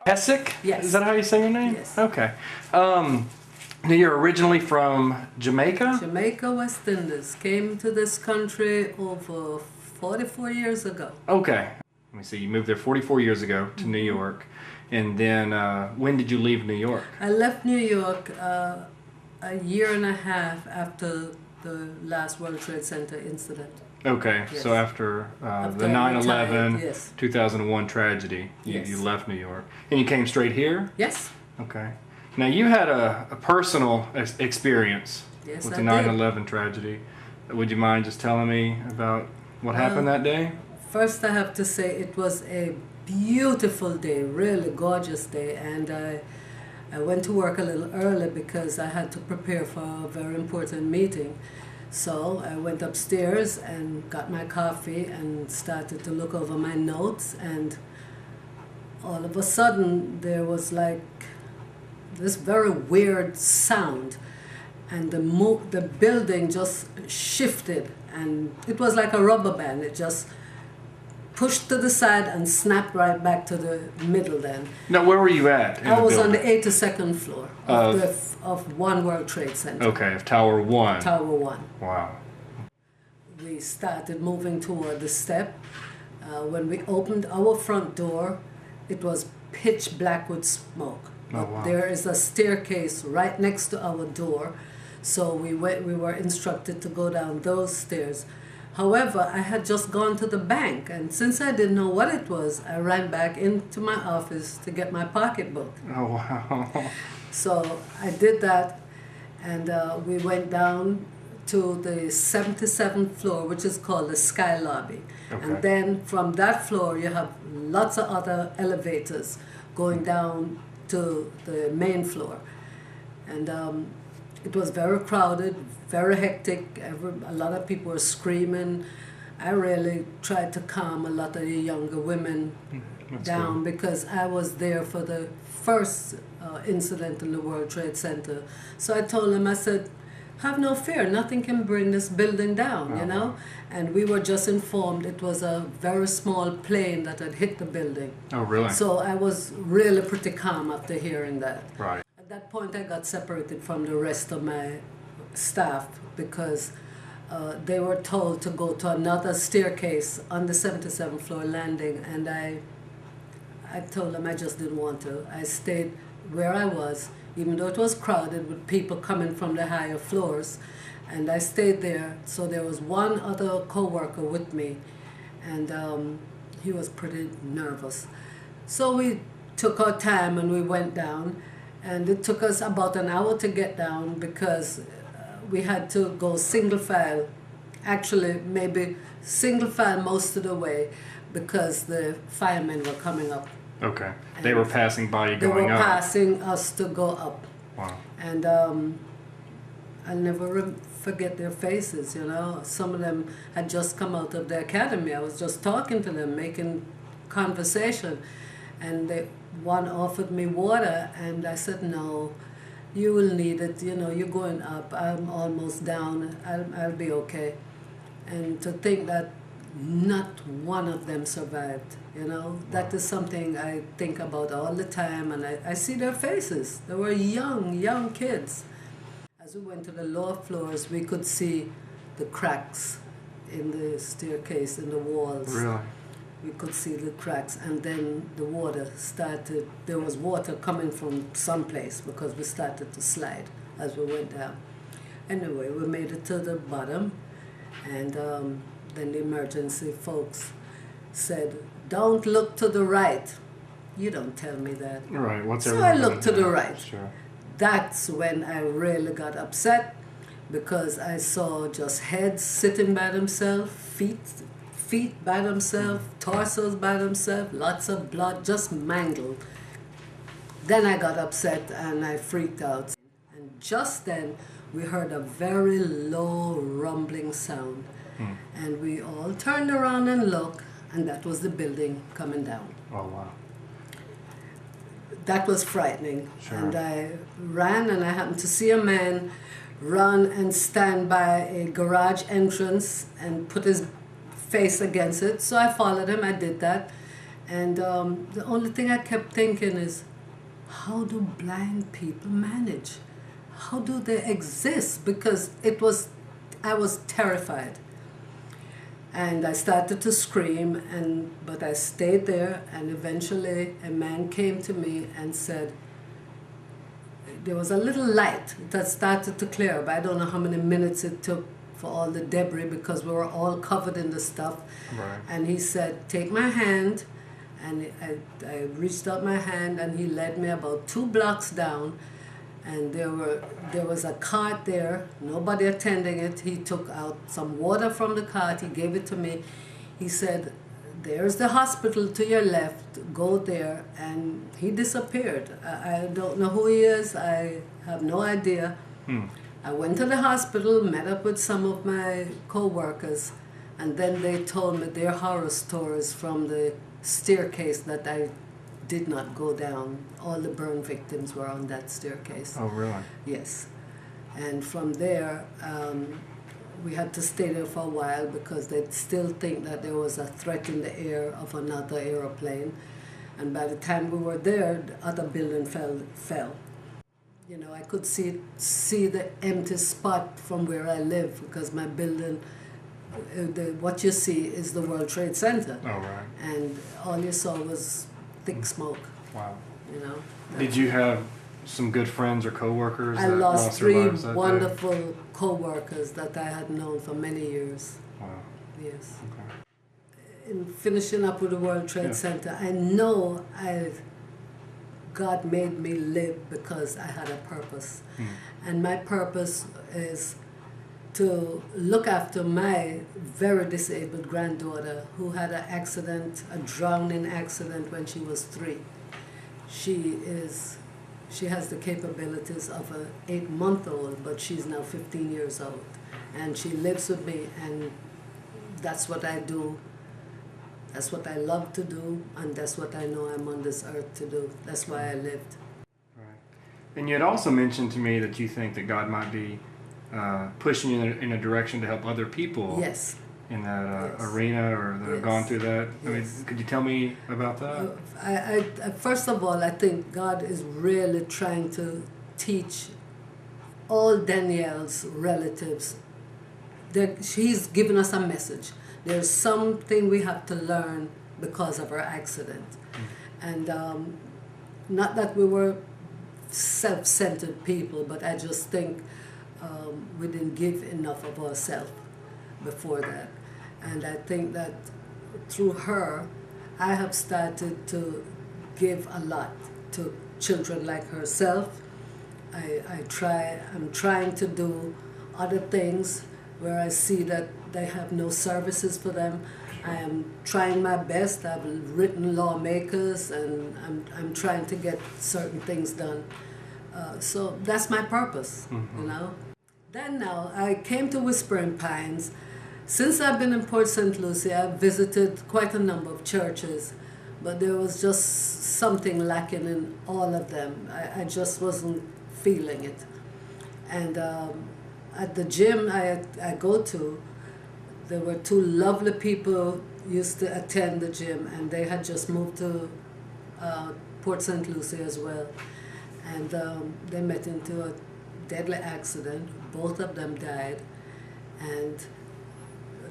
Hessick? Yes. Is that how you say your name? Yes. Okay. Now you're originally from Jamaica? Jamaica, West Indies. Came to this country over 44 years ago. Okay. Let me see. You moved there 44 years ago to New York. And then when did you leave New York? I left New York a year and a half after the last World Trade Center incident. Okay, Yes. so after the I 9/11, retired, yes. 2001 tragedy, Yes. you left New York. And you came straight here? Yes. Okay. Now you had a personal experience Yes, with I the did. 9/11 tragedy. Would you mind just telling me about what happened that day? First, I have to say it was a beautiful day, really gorgeous day, and I went to work a little early because I had to prepare for a very important meeting. So I went upstairs and got my coffee and started to look over my notes, and all of a sudden there was like this very weird sound, and the building just shifted, and it was like a rubber band. It just pushed to the side and snapped right back to the middle then. Now, where were you at? I was on the 82nd floor Of- of One World Trade Center. Okay, of Tower 1. Tower 1. Wow. We started moving toward the step. When we opened our front door, it was pitch black with smoke. Oh, wow. There is a staircase right next to our door, so we were instructed to go down those stairs. However, I had just gone to the bank, and since I didn't know what it was, I ran back into my office to get my pocketbook. Oh, wow. So I did that, and we went down to the 77th floor, which is called the Sky Lobby. Okay. And then from that floor, you have lots of other elevators going down to the main floor. And it was very crowded, very hectic. A lot of people were screaming. I really tried to calm a lot of the younger women That's down good. because I was there for the first incident in the World Trade Center. So I told them, I said, have no fear, nothing can bring this building down, you know? And we were just informed it was a very small plane that had hit the building. Oh, really? So I was really pretty calm after hearing that. Right. At that point, I got separated from the rest of my staff because they were told to go to another staircase on the 77th floor landing, and I told them I just didn't want to. I stayed where I was, even though it was crowded with people coming from the higher floors, and I stayed there. So there was one other co-worker with me, and he was pretty nervous. So we took our time and we went down, and it took us about an hour to get down because we had to go single file, actually maybe single file most of the way because the firemen were coming up. Okay. They were passing by you They going were up. passing us to go up. Wow. And I'll never forget their faces, you know. Some of them had just come out of the academy. I was just talking to them, making conversation. And one offered me water, and I said, no, you will need it. You know, you're going up. I'm almost down. I'll be okay. And to think that not one of them survived, you know, that is something I think about all the time, and I see their faces. They were young kids. As we went to the lower floors, we could see the cracks in the staircase, in the walls. Really? We could see the cracks, and then the water started, there was water coming from someplace because we started to slide as we went down. Anyway, we made it to the bottom, and then the emergency folks said, don't look to the right. You don't tell me that. Right. What's So everyone I looked to gonna the do? right. Sure. That's when I really got upset because I saw just heads sitting by themselves, feet by themselves, torsos by themselves, lots of blood just mangled. Then I got upset and I freaked out. And just then we heard a very low rumbling sound. And we all turned around and looked, and that was the building coming down. Oh, wow. That was frightening. Sure. And I ran, and I happened to see a man run and stand by a garage entrance and put his face against it. So I followed him, I did that. And the only thing I kept thinking is, how do blind people manage? How do they exist? Because I was terrified. And I started to scream, but I stayed there, and eventually a man came to me and said, there was a little light that started to clear, but I don't know how many minutes it took for all the debris, because we were all covered in the stuff. Right. And he said, take my hand. And I reached out my hand, and he led me about 2 blocks down, and there was a cart there, nobody attending it. He took out some water from the cart, he gave it to me. He said, there's the hospital to your left, go there. And he disappeared. I don't know who he is, I have no idea. I went to the hospital, met up with some of my co-workers, and then they told me their horror stories from the staircase that I did not go down. All the burn victims were on that staircase. Oh, really? Yes. And from there, we had to stay there for a while because they still think that there was a threat in the air of another aeroplane. And by the time we were there, the other building fell. You know, I could see the empty spot from where I live, because my building, what you see is the World Trade Center. Oh, right. And all you saw was thick smoke. Wow. You know. Did you have some good friends or coworkers? I that lost their 3 lives that day? wonderful co-workers that I had known for many years. Wow. Yes. Okay. In finishing up with the World Trade Yeah. Center, I know God made me live because I had a purpose. And my purpose is to look after my very disabled granddaughter who had an accident, a drowning accident when she was 3. She has the capabilities of an 8-month-old, but she's now 15 years old. And she lives with me, and that's what I do. That's what I love to do, and that's what I know I'm on this earth to do. That's why I lived. Right. And you had also mentioned to me that you think that God might be pushing you in a direction to help other people. Yes. In that Yes. arena, or that have gone through that. I mean, Yes. could you tell me about that? I first of all, I think God is really trying to teach all Danielle's relatives that He's given us a message. There's something we have to learn because of our accident. And not that we were self-centered people, but I just think we didn't give enough of ourselves before that. And I think that through her, I have started to give a lot to children like herself. I'm trying to do other things where I see that they have no services for them. I am trying my best. I've written lawmakers, and I'm trying to get certain things done. So that's my purpose, you know. Then now, I came to Whispering Pines. Since I've been in Port St. Lucie, I've visited quite a number of churches, but there was just something lacking in all of them. I just wasn't feeling it. And at the gym I go to, there were 2 lovely people used to attend the gym, and they had just moved to Port St. Lucie as well. And they met into a deadly accident. Both of them died. And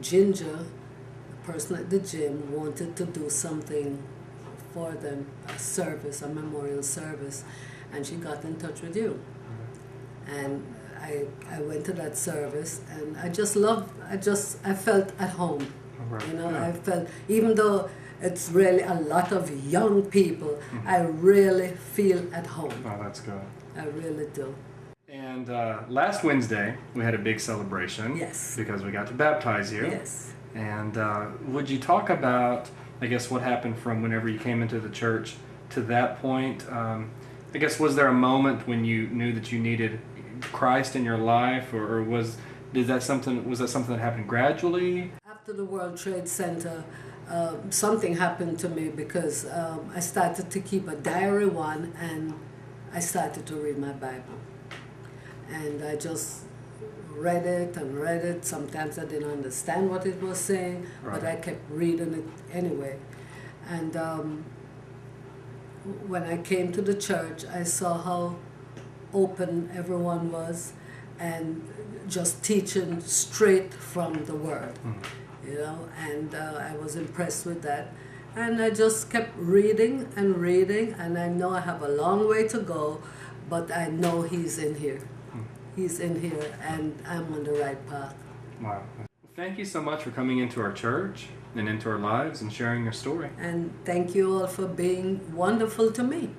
Ginger, the person at the gym, wanted to do something for them, a service, a memorial service, and she got in touch with you. And I went to that service, and I felt at home. Right. You know, Yeah. I felt, even though it's really a lot of young people, I really feel at home. Oh, that's good. I really do. And last Wednesday, we had a big celebration. Yes. Because we got to baptize you. Yes. And would you talk about, I guess, what happened from whenever you came into the church to that point? I guess, was there a moment when you knew that you needed Christ in your life, or was that something that happened gradually? After the World Trade Center, something happened to me because I started to keep a diary one, and I started to read my Bible. And I just read it and read it. Sometimes I didn't understand what it was saying, but I kept reading it anyway. And when I came to the church, I saw how open everyone was and just teaching straight from the Word, you know, and I was impressed with that. And I just kept reading, and I know I have a long way to go, but I know He's in here. He's in here, and I'm on the right path. Wow. Thank you so much for coming into our church and into our lives and sharing your story. And thank you all for being wonderful to me.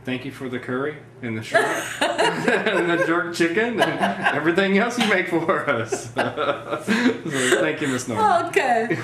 Thank you for the curry and the shrimp and the jerk chicken and everything else you make for us. So thank you, Miss Norma. Okay.